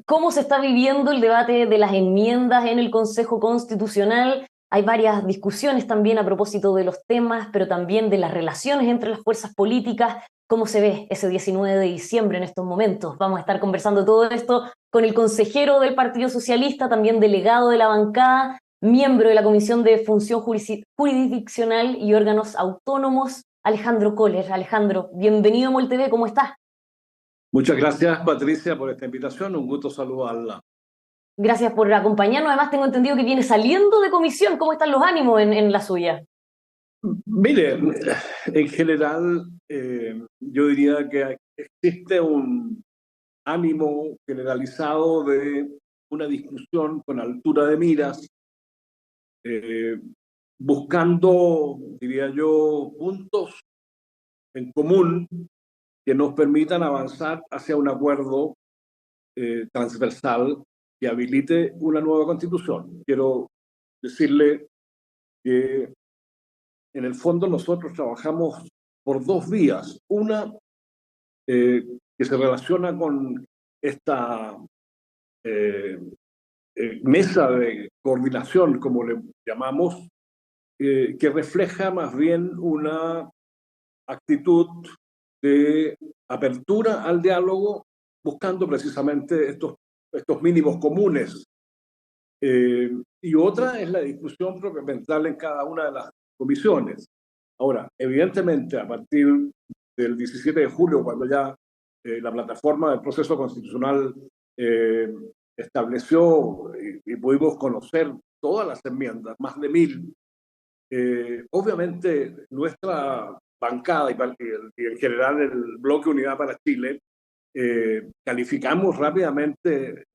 ¿Cómo se está viviendo el debate de las enmiendas en el Consejo Constitucional? Hay varias discusiones también a propósito de los temas, pero también de las relaciones entre las fuerzas políticas. ¿Cómo se ve ese 19 de diciembre en estos momentos? Vamos a estar conversando todo esto con el consejero del Partido Socialista, también delegado de la bancada, miembro de la Comisión de Función Jurisdiccional y Órganos Autónomos, Alejandro Koller. Alejandro, bienvenido a MOL TV, ¿cómo estás? Muchas gracias, Patricia, por esta invitación. Un gusto saludarla. Gracias por acompañarnos. Además, tengo entendido que viene saliendo de comisión. ¿Cómo están los ánimos en la suya? Mire, en general, yo diría que existe un ánimo generalizado de una discusión con altura de miras, eh, buscando, diría yo, puntos en común que nos permitan avanzar hacia un acuerdo transversal que habilite una nueva constitución. Quiero decirle que en el fondo nosotros trabajamos por dos vías. Una que se relaciona con esta eh, mesa de coordinación, como le llamamos, que refleja más bien una actitud de apertura al diálogo, buscando precisamente estos mínimos comunes. Y otra es la discusión propiamente en cada una de las comisiones. Ahora, evidentemente, a partir del 17 de julio, cuando ya la plataforma del proceso constitucional eh, estableció y pudimos conocer todas las enmiendas, más de 1000, obviamente nuestra bancada y en general el Bloque Unidad para Chile, calificamos rápidamente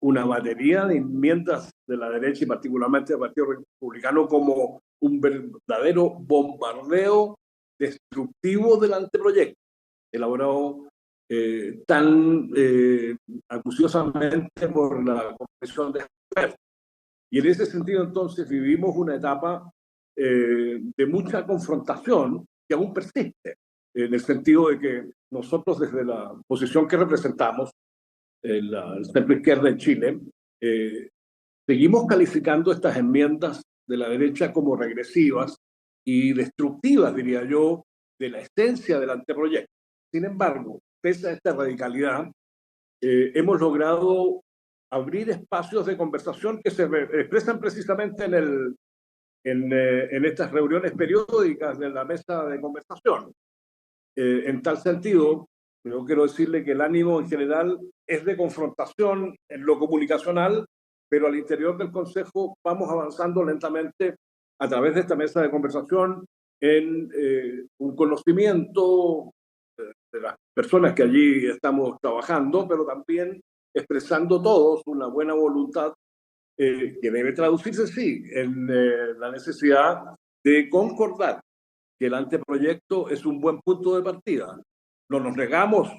una batería de enmiendas de la derecha y particularmente del Partido Republicano como un verdadero bombardeo destructivo del anteproyecto, elaborado tan acuciosamente por la Comisión de Expertos. Y en ese sentido, entonces, vivimos una etapa de mucha confrontación que aún persiste, en el sentido de que nosotros, desde la posición que representamos, el centro izquierda en Chile, eh, seguimos calificando estas enmiendas de la derecha como regresivas y destructivas, diría yo, de la esencia del anteproyecto. Sin embargo, pese a esta radicalidad, hemos logrado abrir espacios de conversación que se expresan precisamente en estas reuniones periódicas de la mesa de conversación. En tal sentido, yo quiero decirle que el ánimo en general es de confrontación en lo comunicacional, pero al interior del Consejo vamos avanzando lentamente a través de esta mesa de conversación en un conocimiento de las personas que allí estamos trabajando, pero también expresando todos una buena voluntad que debe traducirse, sí, en la necesidad de concordar que el anteproyecto es un buen punto de partida. No nos negamos,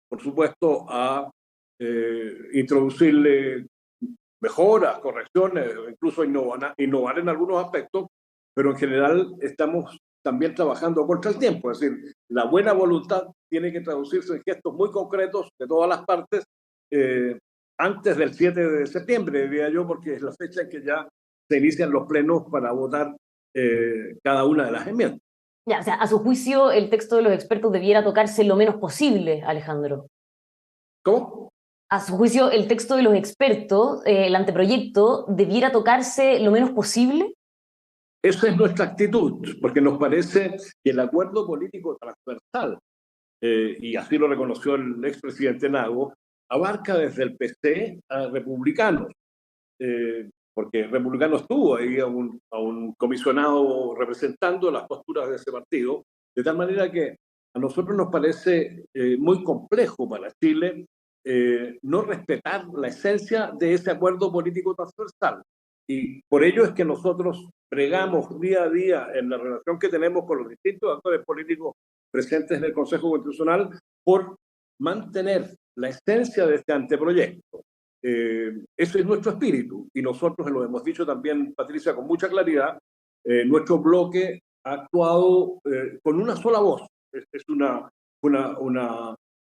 por supuesto, a introducirle mejoras, correcciones, incluso innovar en algunos aspectos, pero en general estamos también trabajando contra el tiempo. Es decir, la buena voluntad tiene que traducirse en gestos muy concretos de todas las partes eh, antes del 7 de septiembre, diría yo, porque es la fecha en que ya se inician los plenos para votar cada una de las enmiendas. Ya, o sea, a su juicio, el texto de los expertos debiera tocarse lo menos posible, Alejandro. ¿Cómo? A su juicio, el texto de los expertos, el anteproyecto, debiera tocarse lo menos posible. Esa es nuestra actitud, porque nos parece que el acuerdo político transversal, y así lo reconoció el expresidente Nago, abarca desde el PC a republicanos, porque republicanos tuvo ahí a un comisionado representando las posturas de ese partido, de tal manera que a nosotros nos parece muy complejo para Chile no respetar la esencia de ese acuerdo político transversal. Y por ello es que nosotros pregamos día a día en la relación que tenemos con los distintos actores políticos presentes en el Consejo Constitucional por mantener la esencia de este anteproyecto. Ese es nuestro espíritu y nosotros lo hemos dicho también, Patricia, con mucha claridad. Nuestro bloque ha actuado con una sola voz. Es una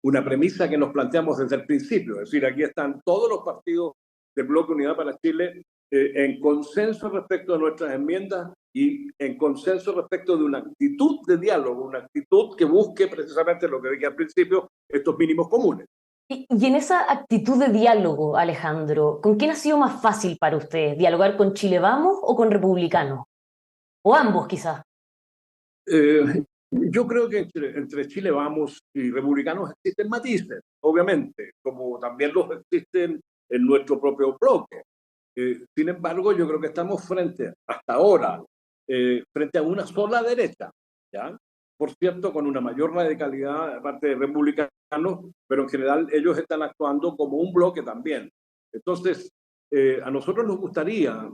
una premisa que nos planteamos desde el principio. Es decir, aquí están todos los partidos del Bloque Unidad para Chile en consenso respecto de nuestras enmiendas y en consenso respecto de una actitud de diálogo, una actitud que busque precisamente lo que dije al principio, estos mínimos comunes. Y en esa actitud de diálogo, Alejandro, ¿con quién ha sido más fácil para ustedes? ¿Dialogar con Chile Vamos o con Republicanos? O ambos, quizás. Yo creo que entre Chile Vamos y Republicanos existen matices, obviamente, como también los existen en nuestro propio bloque. Sin embargo, yo creo que estamos hasta ahora, frente a una sola derecha, ¿ya? Por cierto, con una mayor radicalidad de parte de republicanos, pero en general ellos están actuando como un bloque también. Entonces, a nosotros nos gustaría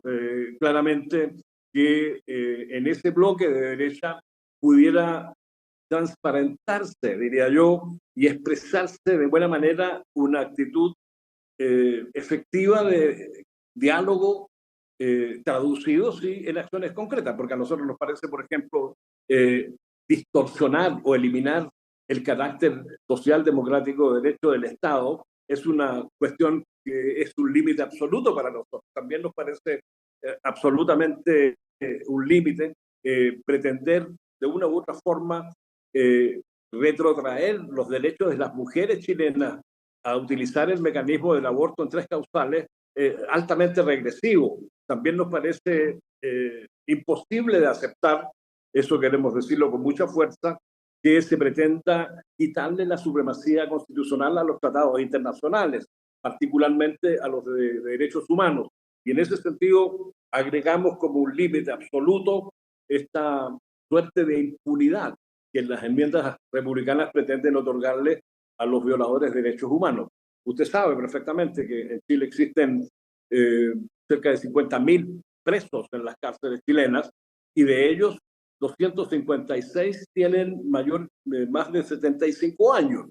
claramente que en ese bloque de derecha pudiera transparentarse, diría yo, y expresarse de buena manera una actitud efectiva de diálogo traducido sí, en acciones concretas, porque a nosotros nos parece, por ejemplo, distorsionar o eliminar el carácter social democrático de derecho del Estado es una cuestión que es un límite absoluto para nosotros. También nos parece absolutamente un límite pretender de una u otra forma retrotraer los derechos de las mujeres chilenas a utilizar el mecanismo del aborto en 3 causales altamente regresivo. También nos parece imposible de aceptar, eso queremos decirlo con mucha fuerza, que se pretenda quitarle la supremacía constitucional a los tratados internacionales, particularmente a los de derechos humanos. Y en ese sentido agregamos como un límite absoluto esta suerte de impunidad que en las enmiendas republicanas pretenden otorgarle a los violadores de derechos humanos. Usted sabe perfectamente que en Chile existen cerca de 50.000 presos en las cárceles chilenas y de ellos 256 tienen más de 75 años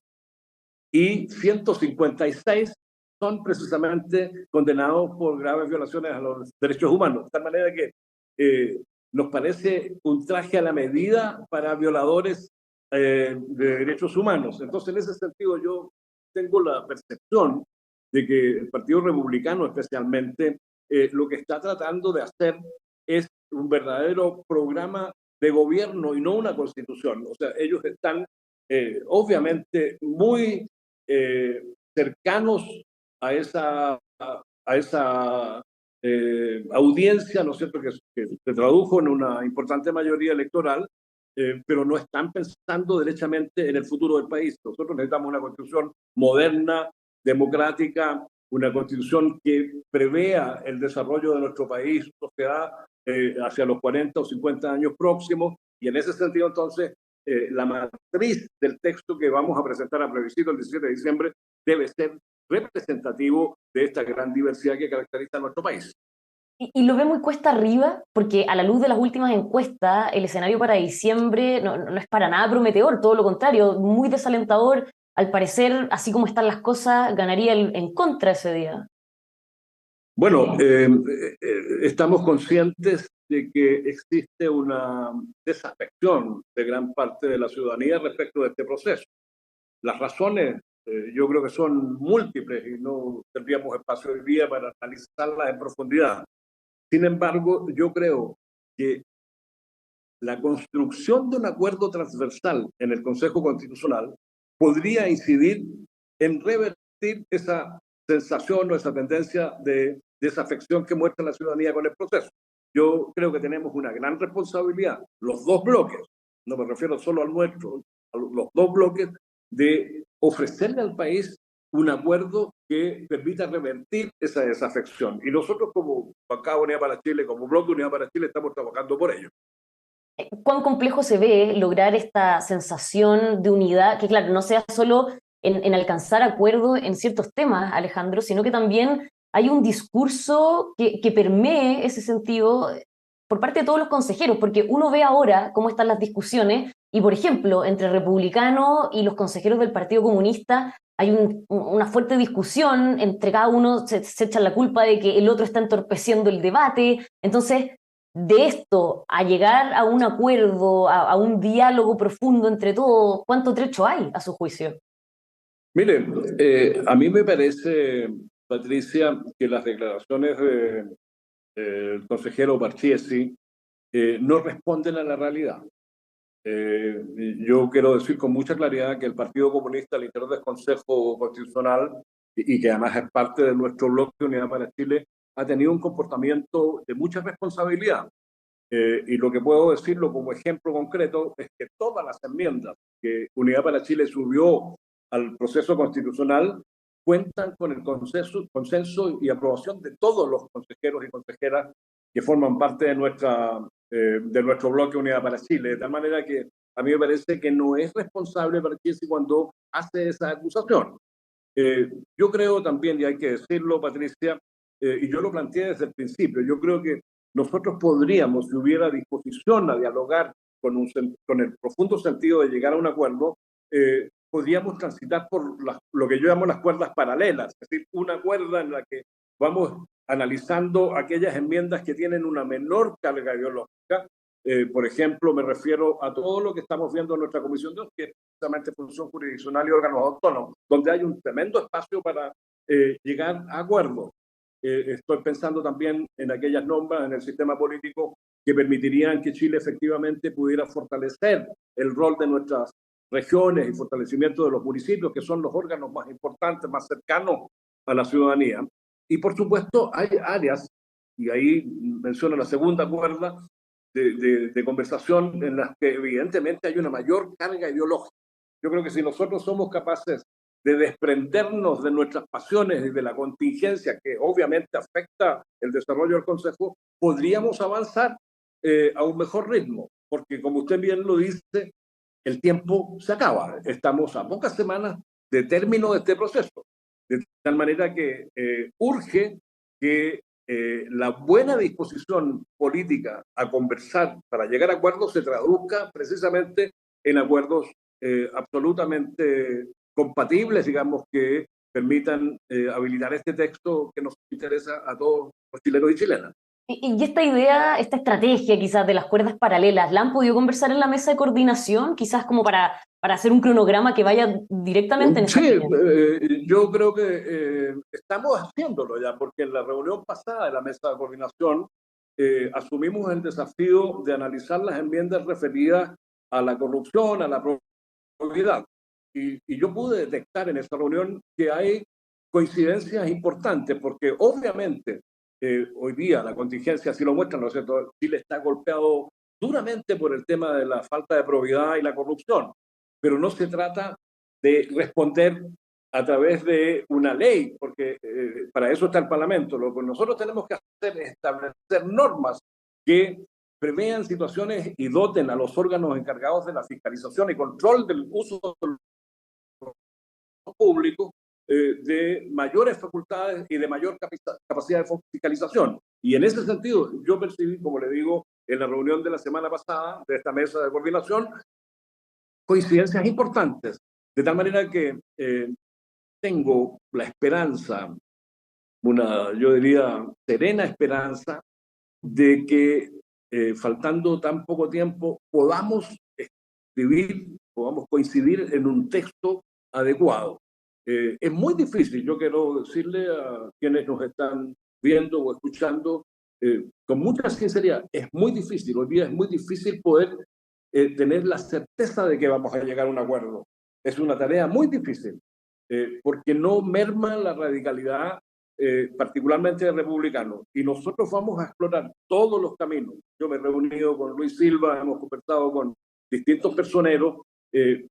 y 156 son precisamente condenados por graves violaciones a los derechos humanos. De tal manera que nos parece un traje a la medida para violadores de derechos humanos. Entonces, en ese sentido, yo tengo la percepción de que el Partido Republicano, especialmente, lo que está tratando de hacer es un verdadero programa de gobierno y no una constitución. O sea, ellos están obviamente muy cercanos a esa audiencia, ¿no es cierto?, que se tradujo en una importante mayoría electoral, pero no están pensando derechamente en el futuro del país. Nosotros necesitamos una constitución moderna, democrática, una constitución que prevea el desarrollo de nuestro país, sociedad, hacia los 40 o 50 años próximos, y en ese sentido, entonces, la matriz del texto que vamos a presentar a plebiscito el 17 de diciembre debe ser representativo de esta gran diversidad que caracteriza a nuestro país. Y lo ve muy cuesta arriba, porque a la luz de las últimas encuestas, el escenario para diciembre no es para nada prometedor, todo lo contrario, muy desalentador. Al parecer, así como están las cosas, ganaría en contra ese día. Bueno, estamos conscientes de que existe una desafección de gran parte de la ciudadanía respecto de este proceso. Las razones yo creo que son múltiples y no tendríamos espacio hoy día para analizarlas en profundidad. Sin embargo, yo creo que la construcción de un acuerdo transversal en el Consejo Constitucional podría incidir en revertir esa sensación o esa tendencia de desafección que muestra la ciudadanía con el proceso. Yo creo que tenemos una gran responsabilidad, los dos bloques, no me refiero solo al nuestro, a los dos bloques, de ofrecerle al país un acuerdo que permita revertir esa desafección. Y nosotros como Bancada Unidad para Chile, como Bloque Unidad para Chile, estamos trabajando por ello. ¿Cuán complejo se ve lograr esta sensación de unidad, que claro, no sea solo en alcanzar acuerdo en ciertos temas, Alejandro, sino que también hay un discurso que permee ese sentido por parte de todos los consejeros, porque uno ve ahora cómo están las discusiones y, por ejemplo, entre republicanos y los consejeros del Partido Comunista hay una fuerte discusión, entre cada uno se echan la culpa de que el otro está entorpeciendo el debate. Entonces, de esto a llegar a un acuerdo, a un diálogo profundo entre todos, ¿cuánto trecho hay a su juicio? Mire, a mí me parece, Patricia, que las declaraciones del consejero Marchiesi no responden a la realidad. Yo quiero decir con mucha claridad que el Partido Comunista al interior del Consejo Constitucional y que además es parte de nuestro bloque Unidad para Chile ha tenido un comportamiento de mucha responsabilidad. Y lo que puedo decirlo como ejemplo concreto es que todas las enmiendas que Unidad para Chile subió al proceso constitucional cuentan con el consenso y aprobación de todos los consejeros y consejeras que forman parte de nuestro bloque Unidad para Chile. De tal manera que a mí me parece que no es responsable para Chile cuando hace esa acusación. Yo creo también, y hay que decirlo, Patricia, y yo lo planteé desde el principio, yo creo que nosotros podríamos, si hubiera disposición a dialogar con el profundo sentido de llegar a un acuerdo, podríamos transitar por lo que yo llamo las cuerdas paralelas, es decir, una cuerda en la que vamos analizando aquellas enmiendas que tienen una menor carga ideológica. Por ejemplo, me refiero a todo lo que estamos viendo en nuestra Comisión 2, que es precisamente función jurisdiccional y órganos autónomos, donde hay un tremendo espacio para llegar a acuerdos. Estoy pensando también en aquellas normas en el sistema político que permitirían que Chile efectivamente pudiera fortalecer el rol de nuestras regiones y fortalecimiento de los municipios, que son los órganos más importantes, más cercanos a la ciudadanía. Y por supuesto hay áreas, y ahí menciono la segunda cuerda, de conversación en las que evidentemente hay una mayor carga ideológica. Yo creo que si nosotros somos capaces de desprendernos de nuestras pasiones y de la contingencia que obviamente afecta el desarrollo del Consejo, podríamos avanzar a un mejor ritmo, porque como usted bien lo dice, el tiempo se acaba. Estamos a pocas semanas de término de este proceso, de tal manera que urge que la buena disposición política a conversar para llegar a acuerdos se traduzca precisamente en acuerdos absolutamente compatibles, digamos, que permitan habilitar este texto que nos interesa a todos los chilenos y chilenas. Y esta idea, esta estrategia quizás de las cuerdas paralelas, ¿la han podido conversar en la mesa de coordinación? Quizás como para hacer un cronograma que vaya directamente en esa Sí, línea. yo creo que estamos haciéndolo ya, porque en la reunión pasada de la mesa de coordinación asumimos el desafío de analizar las enmiendas referidas a la corrupción, a la probidad. Y yo pude detectar en esa reunión que hay coincidencias importantes, porque obviamente hoy día la contingencia así lo muestra, ¿no es cierto? Chile está golpeado duramente por el tema de la falta de probidad y la corrupción, pero no se trata de responder a través de una ley, porque para eso está el Parlamento. Lo que nosotros tenemos que hacer es establecer normas que prevean situaciones y doten a los órganos encargados de la fiscalización y control del uso público de mayores facultades y de mayor capacidad de fiscalización. Y en ese sentido, yo percibí, como le digo, en la reunión de la semana pasada de esta mesa de coordinación, coincidencias importantes, de tal manera que tengo la esperanza, una, yo diría, serena esperanza, de que faltando tan poco tiempo podamos escribir, podamos coincidir en un texto adecuado. Es muy difícil, yo quiero decirle a quienes nos están viendo o escuchando, con mucha sinceridad, es muy difícil, hoy día es muy difícil poder tener la certeza de que vamos a llegar a un acuerdo. Es una tarea muy difícil, porque no merma la radicalidad, particularmente de republicanos. Y nosotros vamos a explorar todos los caminos. Yo me he reunido con Luis Silva, hemos conversado con distintos personeros,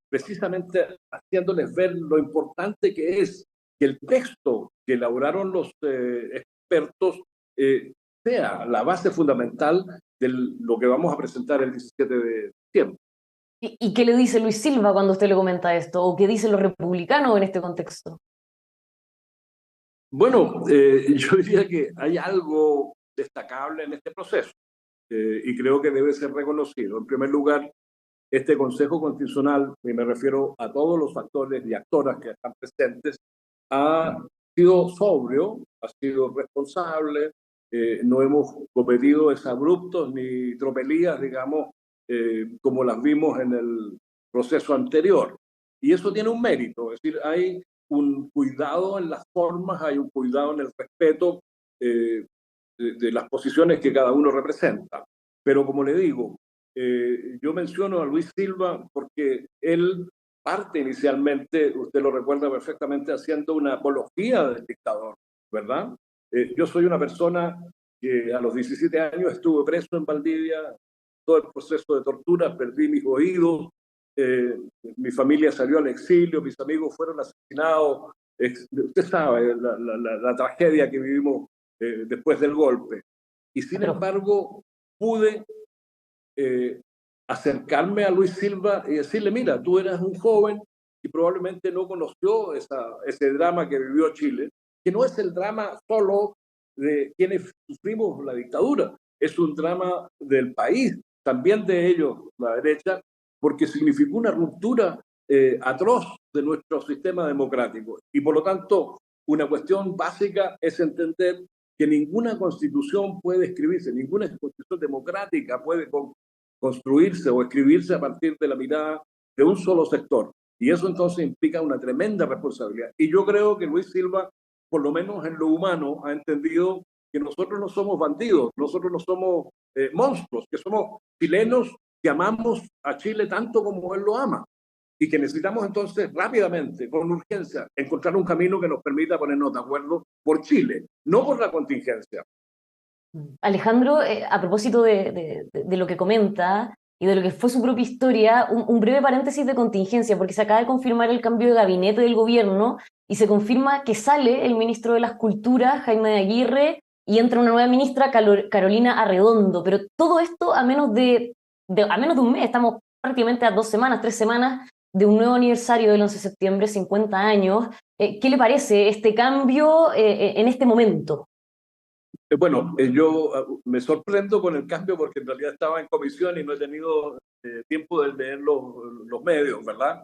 precisamente haciéndoles ver lo importante que es que el texto que elaboraron los expertos sea la base fundamental de lo que vamos a presentar el 17 de diciembre. ¿Y qué le dice Luis Silva cuando usted le comenta esto? ¿O qué dicen los republicanos en este contexto? Bueno, yo diría que hay algo destacable en este proceso y creo que debe ser reconocido. En primer lugar, este Consejo Constitucional, y me refiero a todos los actores y actoras que están presentes, ha sido sobrio, ha sido responsable, no hemos cometido exabruptos ni tropelías, digamos, como las vimos en el proceso anterior. Y eso tiene un mérito, es decir, hay un cuidado en las formas, hay un cuidado en el respeto de las posiciones que cada uno representa. Pero como le digo, yo menciono a Luis Silva porque él parte inicialmente, usted lo recuerda perfectamente, haciendo una apología del dictador, ¿verdad? Yo soy una persona que a los 17 años estuve preso en Valdivia, todo el proceso de tortura, perdí mis oídos, eh, mi familia salió al exilio, mis amigos fueron asesinados, usted sabe la tragedia que vivimos después del golpe. Y sin Pero, embargo, pude eh, acercarme a Luis Silva y decirle, mira, tú eras un joven y probablemente no conoció ese drama que vivió Chile, que no es el drama solo de quienes sufrimos la dictadura, es un drama del país, también de ellos, la derecha, porque significó una ruptura atroz de nuestro sistema democrático. Y por lo tanto, una cuestión básica es entender que ninguna constitución puede escribirse, ninguna constitución democrática puede construirse o escribirse a partir de la mirada de un solo sector. Y eso entonces implica una tremenda responsabilidad. Y yo creo que Luis Silva, por lo menos en lo humano, ha entendido que nosotros no somos bandidos, nosotros no somos monstruos, que somos chilenos que amamos a Chile tanto como él lo ama. Y que necesitamos entonces rápidamente, con urgencia, encontrar un camino que nos permita ponernos de acuerdo por Chile, no por la contingencia. Alejandro, a propósito de lo que comenta y de lo que fue su propia historia, un breve paréntesis de contingencia, porque se acaba de confirmar el cambio de gabinete del gobierno y se confirma que sale el ministro de las Culturas, Jaime de Aguirre, y entra una nueva ministra, Carolina Arredondo. Pero todo esto a menos de un mes, estamos prácticamente a 2 semanas, 3 semanas de un nuevo aniversario del 11 de septiembre, 50 años. ¿Qué le parece este cambio en este momento? Bueno, yo me sorprendo con el cambio porque en realidad estaba en comisión y no he tenido tiempo de leer los medios, ¿verdad?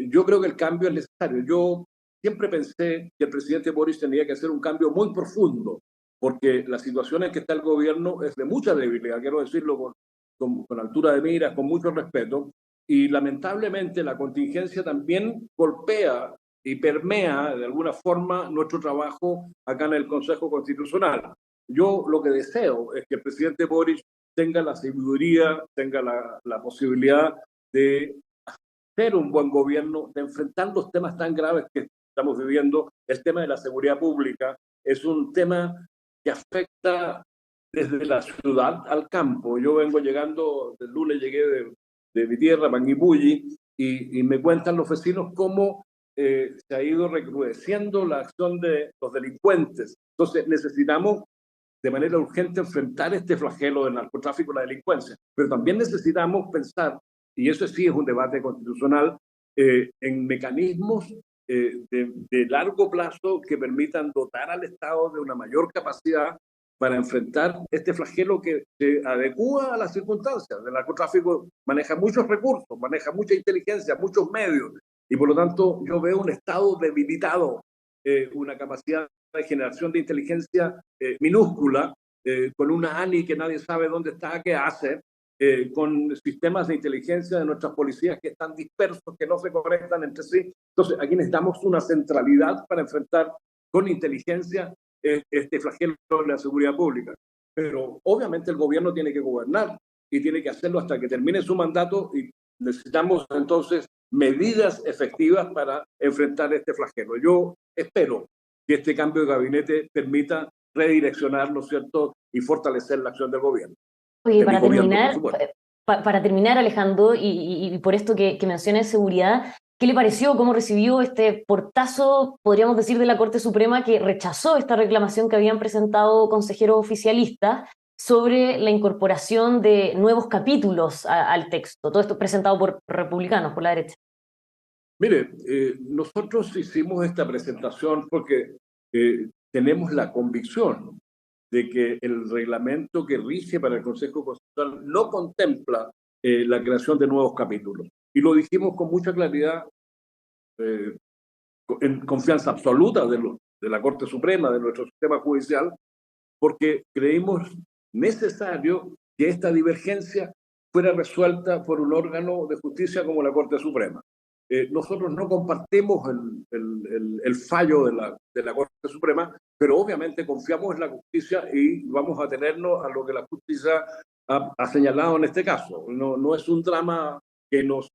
Yo creo que el cambio es necesario. Yo siempre pensé que el presidente Boris tenía que hacer un cambio muy profundo, porque la situación en que está el gobierno es de mucha debilidad, quiero decirlo con altura de miras, con mucho respeto, y lamentablemente la contingencia también golpea y permea de alguna forma nuestro trabajo acá en el Consejo Constitucional. Yo lo que deseo es que el presidente Boric tenga la sabiduría, tenga la posibilidad de hacer un buen gobierno, de enfrentar los temas tan graves que estamos viviendo. El tema de la seguridad pública es un tema que afecta desde la ciudad al campo. Yo vengo llegando, el lunes llegué de mi tierra, Panguipulli, y me cuentan los vecinos cómo se ha ido recrudeciendo la acción de los delincuentes. Entonces necesitamos de manera urgente enfrentar este flagelo del narcotráfico y la delincuencia, pero también necesitamos pensar, y eso sí es un debate constitucional, en mecanismos de largo plazo que permitan dotar al Estado de una mayor capacidad para enfrentar este flagelo que se adecua a las circunstancias. El narcotráfico maneja muchos recursos, maneja mucha inteligencia, muchos medios, y por lo tanto yo veo un Estado debilitado, una capacidad de generación de inteligencia minúscula, con una ANI que nadie sabe dónde está, qué hace, con sistemas de inteligencia de nuestras policías que están dispersos, que no se conectan entre sí. Entonces, aquí necesitamos una centralidad para enfrentar con inteligencia este flagelo de la seguridad pública. Pero obviamente el gobierno tiene que gobernar y tiene que hacerlo hasta que termine su mandato y necesitamos entonces medidas efectivas para enfrentar este flagelo. Yo espero que este cambio de gabinete permita redireccionar, ¿no es cierto?, y fortalecer la acción del gobierno, Oye, de mi gobierno, por supuesto. para terminar, Alejandro, y por esto que menciona de seguridad, ¿qué le pareció, cómo recibió este portazo, podríamos decir, de la Corte Suprema que rechazó esta reclamación que habían presentado consejeros oficialistas sobre la incorporación de nuevos capítulos al texto? Todo esto presentado por republicanos, por la derecha. Mire, nosotros hicimos esta presentación porque tenemos la convicción de que el reglamento que rige para el Consejo Constitucional no contempla la creación de nuevos capítulos. Y lo dijimos con mucha claridad, eh, en confianza absoluta de la Corte Suprema, de nuestro sistema judicial, porque creímos necesario que esta divergencia fuera resuelta por un órgano de justicia como la Corte Suprema. nosotros no compartimos el fallo de la Corte Suprema, pero obviamente confiamos en la justicia y vamos a tenernos a lo que la justicia ha señalado en este caso. No, no es un drama que nos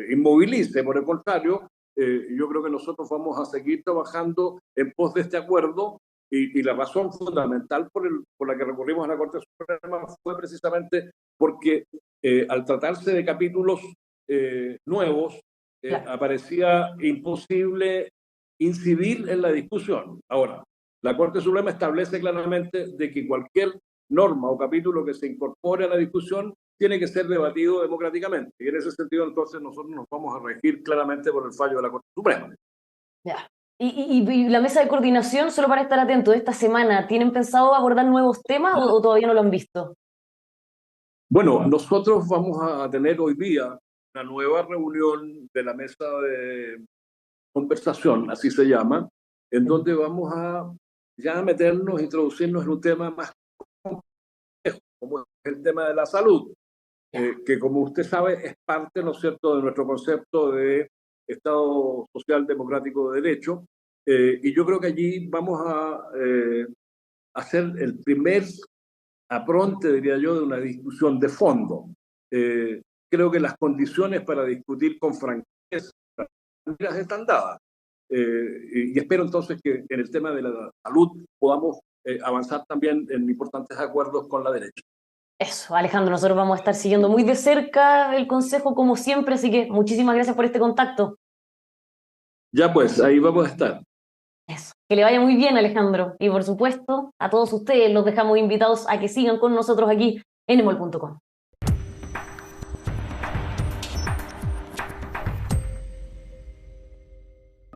inmovilice, por el contrario, yo creo que nosotros vamos a seguir trabajando en pos de este acuerdo y la razón fundamental por la que recurrimos a la Corte Suprema fue precisamente porque al tratarse de capítulos nuevos, Claro. aparecía imposible incidir en la discusión. Ahora, la Corte Suprema establece claramente de que cualquier norma o capítulo que se incorpore a la discusión tiene que ser debatido democráticamente. Y en ese sentido, entonces, nosotros nos vamos a regir claramente por el fallo de la Corte Suprema. Ya. Y la mesa de coordinación, solo para estar atentos, esta semana, ¿tienen pensado abordar nuevos temas o todavía no lo han visto? Bueno, nosotros vamos a tener hoy día una nueva reunión de la mesa de conversación, así se llama, en donde vamos a ya meternos, introducirnos en un tema más complejo, como es el tema de la salud, que como usted sabe es parte, ¿no es cierto?, de nuestro concepto de Estado Social Democrático de Derecho, y yo creo que allí vamos a hacer el primer apronte, diría yo, de una discusión de fondo. Creo que las condiciones para discutir con franqueza están dadas. Y espero entonces que en el tema de la salud podamos avanzar también en importantes acuerdos con la derecha. Eso, Alejandro, nosotros vamos a estar siguiendo muy de cerca el consejo como siempre, así que muchísimas gracias por este contacto. Ya pues, ahí vamos a estar. Eso. Que le vaya muy bien, Alejandro. Y por supuesto, a todos ustedes los dejamos invitados a que sigan con nosotros aquí en emol.com.